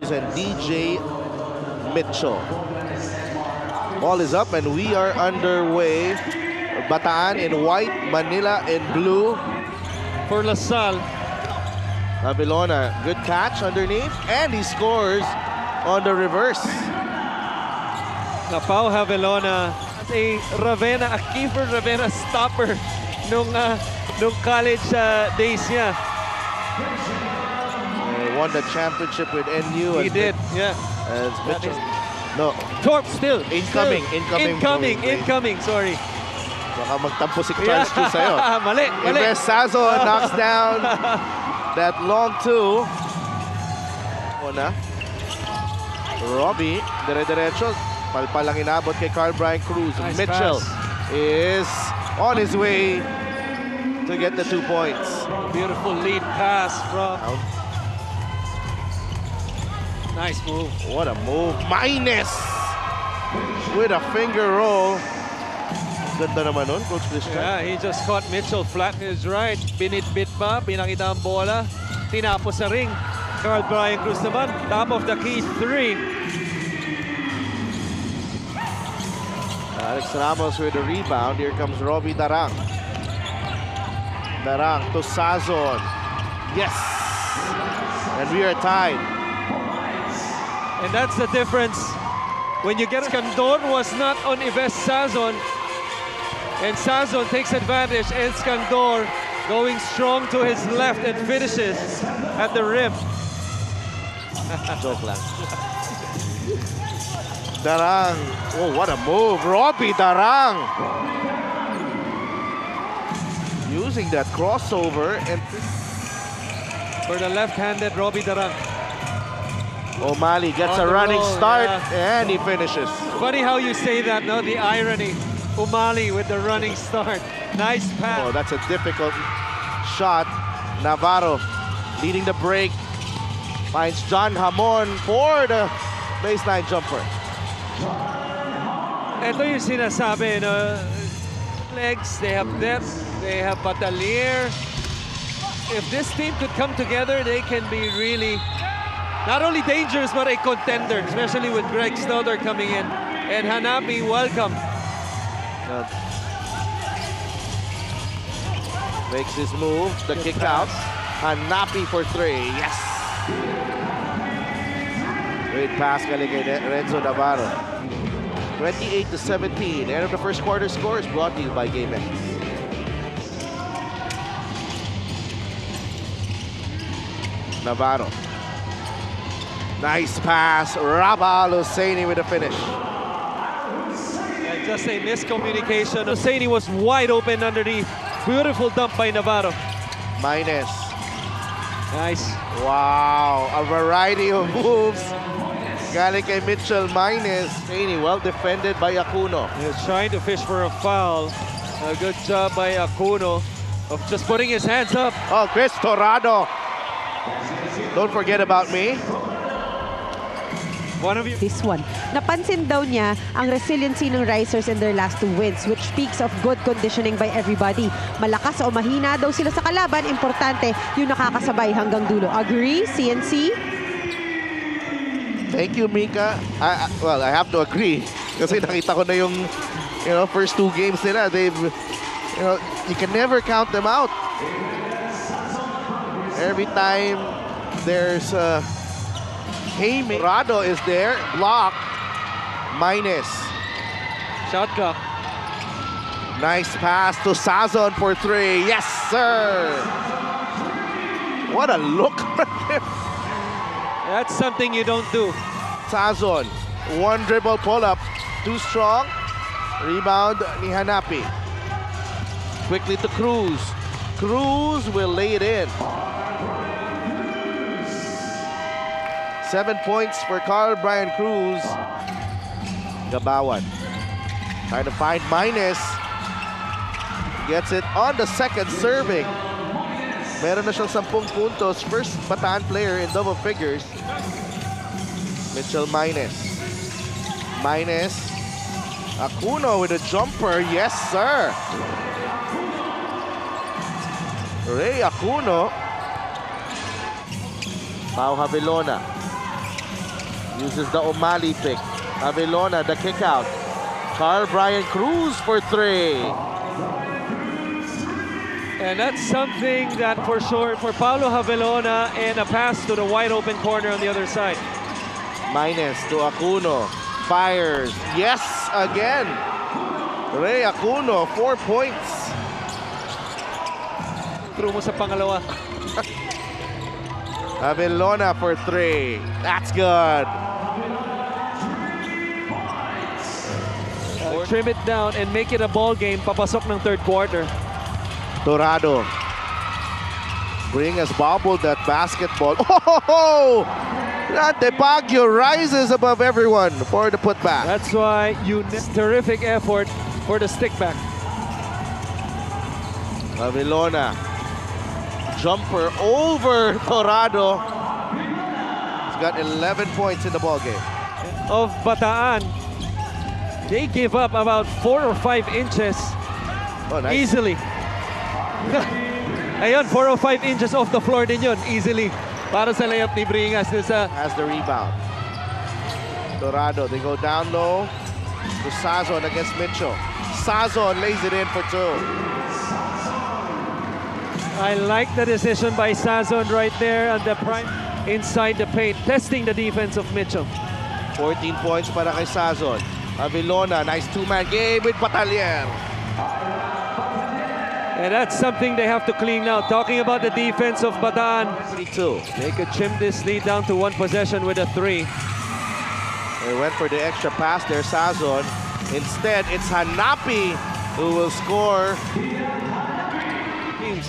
Cruz and DJ Mitchell. Ball is up and we are underway. Bataan in white, Manila in blue. For LaSalle. Avelona, good catch underneath, and he scores on the reverse. Napao Avelona at a Ravenna, a Kiefer Ravenna stopper nung college days niya. He won the championship with NU. He did, yeah. As Mitchell. No. Torp still. Incoming. Sorry. Baka magtampo si Charles Chu sa'yo. Mali. Ives Sazon knocks down that long two. Una. Robbie, dire-diretso. Palpal lang inabot kay Carl Brian Cruz. Nice Mitchell pass. is on his way to get the 2 points. Beautiful lead pass from... Nice move. What a move. Minus with a finger roll. Ganda naman nun, Coach Christian. Yeah, he just caught Mitchell flat in his right. Binit-bit pa, pinakita ang bola. Tinapos sa ring. Carl Brian Cruz naman, top of the key, 3. Alex Ramos with the rebound. Here comes Robbie Darang. Darang to Sazon. Yes! And we are tied. And that's the difference. When you get Escandor was not on Ives Sazon. And Sazon takes advantage. Escandor going strong to his left and finishes at the rim. Joke lang. Darang. Oh, what a move. Robbie Darang. Using that crossover and... For the left-handed Robbie Darang. O'Malley gets On a the running roll, start yeah. and he finishes. Funny how you say that, no? The irony. Umali with the running start. Nice pass. Oh, that's a difficult shot. Navarro leading the break. Finds John Hamon for the baseline jumper. Ito yung sinasabi, no? Legs, they have depth, they have Batalier. If this team could come together, they can be really not only dangerous, but a contender, especially with Greg Snowder coming in. And Hanapi, welcome. Makes his move, the Good kick pass. out. Hanapi for 3, yes! Great pass galing kay Renzo Navarro. 28-17. End of the first quarter score is brought to you by GameX. Navarro. Nice pass. Rabah Al-Husseini with a finish. Yeah, just a miscommunication. Husseini was wide open underneath. Beautiful dump by Navarro. Minus. Nice. Wow, a variety of moves. Galing kay Mitchell Minus. Well defended by Acuno. He was trying to fish for a foul. A good job by Acuno of just putting his hands up. Oh, Chris Torrado. Don't forget about me. One of you. This one. Napansin daw niya ang resiliency ng Risers in their last 2 wins, which speaks of good conditioning by everybody. Malakas o mahina daw sila sa kalaban, importante yung nakakasabay hanggang dulo. Agree, CNC? Thank you, Mika. Well, I have to agree. Kasi nakita ko na yung first 2 games nila. They've, you can never count them out. Every time there's Haymaker. Rado is there, block, Minus. Shot clock. Nice pass to Sazon for 3. Yes, sir. What a look. That's something you don't do. Sazon, 1 dribble pull-up, too strong. Rebound ni Hanapi. Quickly to Cruz. Cruz will lay it in. 7 points for Carl Brian Cruz. Gabawan trying to find Minus. Gets it on the second serving. Meron na siyang 10 puntos. First Bataan player in double figures. Mitchell Minus. Minus. Acuno with a jumper. Yes, sir. Ray Acuno. Pau Avelona. Uses the O'Malley pick. Avelona, the kick out. Carl Brian Cruz for 3. And that's something that for sure for Paulo Avelona, and a pass to the wide open corner on the other side. Minus to Acuno. Fires. Yes, again. Ray Acuno, 4 points. Through mo sa pangalawa. Avelona for 3. That's good. Trim it down and make it a ball game. Papasok ng third quarter. Torado. Bring us bobbled that basketball. Oh! De Baguio rises above everyone for the putback. That's why terrific effort for the stick back. Avelona. Jumper over Torado. He's got 11 points in the ball game. Of Bataan, they give up about 4 or 5 inches easily. Ayun, 4 or 5 inches off the floor din yun, easily. Para sa layup ni Bringas. Has the rebound. Dorado, they go down low to Sazon against Mitchell. Sazon lays it in for 2. I like the decision by Sazon right there on the prime inside the paint, testing the defense of Mitchell. 14 points para kay Sazon. Avelona, nice two-man game with Batalier. And that's something they have to clean now. Talking about the defense of Bataan. 3-2. They could trim this lead down to 1 possession with a 3. They went for the extra pass there, Sazon. Instead, it's Hanapi who will score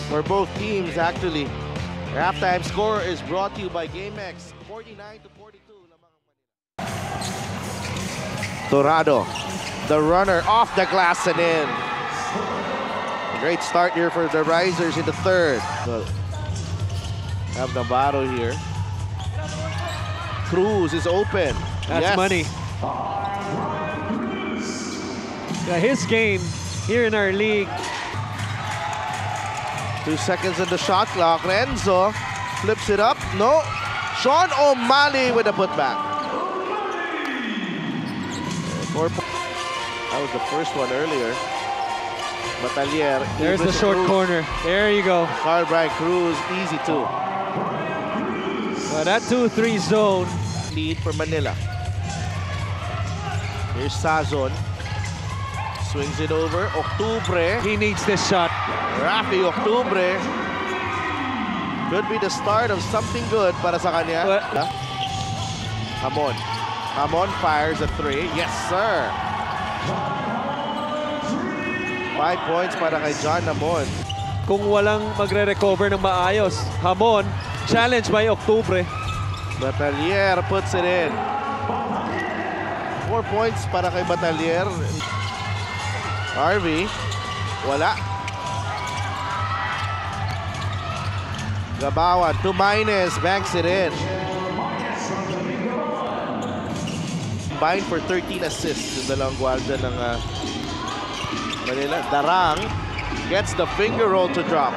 for both teams, actually. The halftime score is brought to you by GameX. 49-42. Dorado, the runner off the glass and in. Great start here for the Risers in the third. So, have Navarro here. Cruz is open. That's money. His game here in our league. 2 seconds on the shot clock. Renzo flips it up. No. Sean O'Malley with a putback. 4 points. That was the first one earlier. Batalier. There's the short corner. There you go. Carl Brian Cruz, easy 2. Well, that 2-3 zone. Lead for Manila. Here's Sazon. Swings it over. Octubre. He needs this shot. Rafi Octubre. Could be the start of something good para sa kanya. Hamon. Hamon fires a 3. Yes, sir. 5 points para kay John Hamon. Kung walang magre-recover ng maayos, Hamon, challenged by Octubre. Batalier puts it in. 4 points para kay Batalier. Harvey, wala. Gabawan, 2 minus, banks it in. Combined for 13 assists yung dalawang guardia ng Manila. Darang gets the finger roll to drop.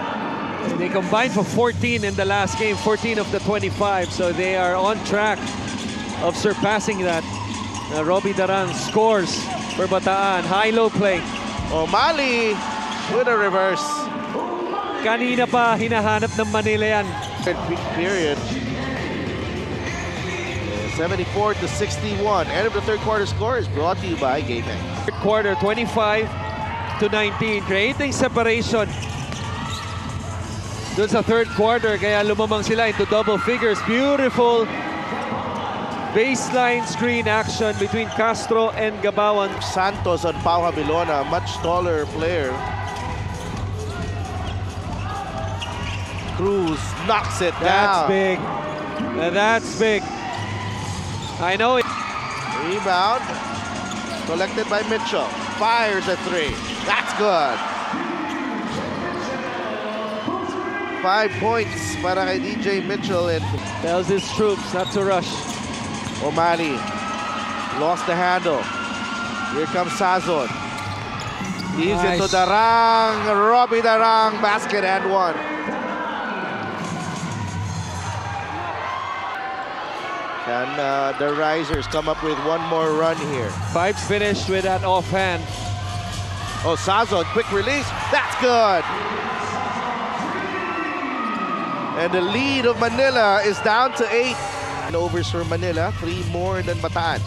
They combined for 14 in the last game, 14 of the 25, so they are on track of surpassing that. Robbie Darang scores for Bataan. High-low play. O'Malley with a reverse. Kanina pa hinahanap ng Manila yan. Third period. 74-61. End of the third quarter score is brought to you by GameX. Third quarter, 25-19. Creating separation doon sa third quarter. Kaya lumamang sila into double figures. Beautiful baseline screen action between Castro and Gabawan. Santos on Pau Avelona, much taller player. Cruz knocks it That's down. big. That's big. I know it. Rebound. Collected by Mitchell. Fires a 3. That's good. 5 points para kay DJ Mitchell. And Tells his troops not to rush. O'Malley lost the handle. Here comes Sazon. Leaves it to Darang. Robbie Darang, basket and 1. Can the Risers come up with one more run here? Pipes finished with that offhand. Oh, Sazon, quick release. That's good. And the lead of Manila is down to 8. Overs for Manila, 3 more than Bataan.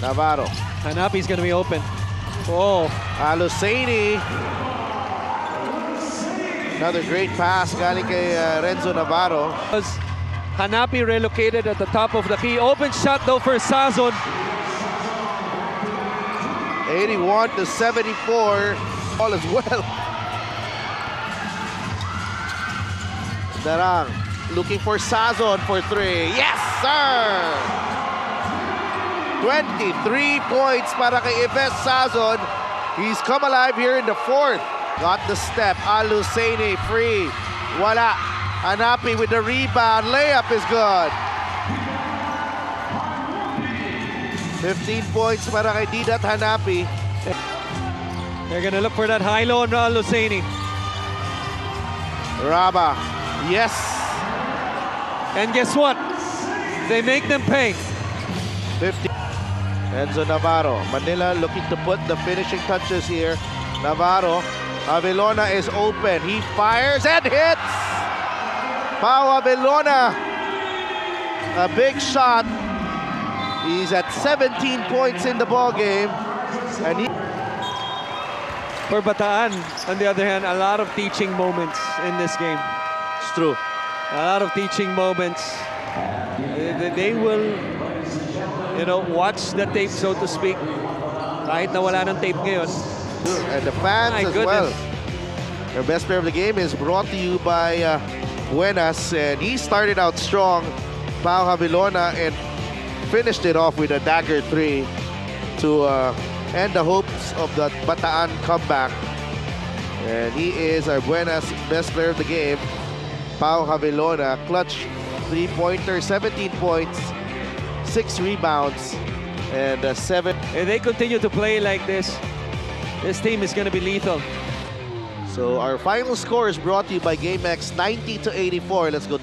Navarro. Hanapi's going to be open. Oh, Alusaini. Another great pass galing kay Renzo Navarro. Hanapi relocated at the top of the key. Open shot though for Sazon. 81 to 74. All as well. Darang looking for Sazon for 3. Yes, sir! 23 points para kay Yves Sazon. He's come alive here in the 4th. Got the step. Alusaini free. Wala. Hanapi with the rebound. Layup is good. 15 points para kay Didat Hanapi. They're going to look for that high-low on Alusaini. Raba. Yes. And guess what? They make them pay. 50. Enzo Navarro. Manila looking to put the finishing touches here. Navarro. Avellona is open. He fires and hits. Pau Avellona. A big shot. He's at 17 points in the ball game. And he... For Bataan, on the other hand, a lot of teaching moments in this game. It's true. A lot of teaching moments. They will, you know, watch the tape, so to speak. Kahit na wala ng tape ngayon. And the fans My as goodness. well. Our best player of the game is brought to you by Buenas. And he started out strong, Pau Avellona, and finished it off with a dagger 3 to end the hopes of the Bataan comeback. And he is our Buenas best player of the game, Pau Avellona. Clutch 3-pointer, 17 points, 6 rebounds, and 7. If they continue to play like this team is going to be lethal. So our final score is brought to you by GameX, 90 to 84. Let's go to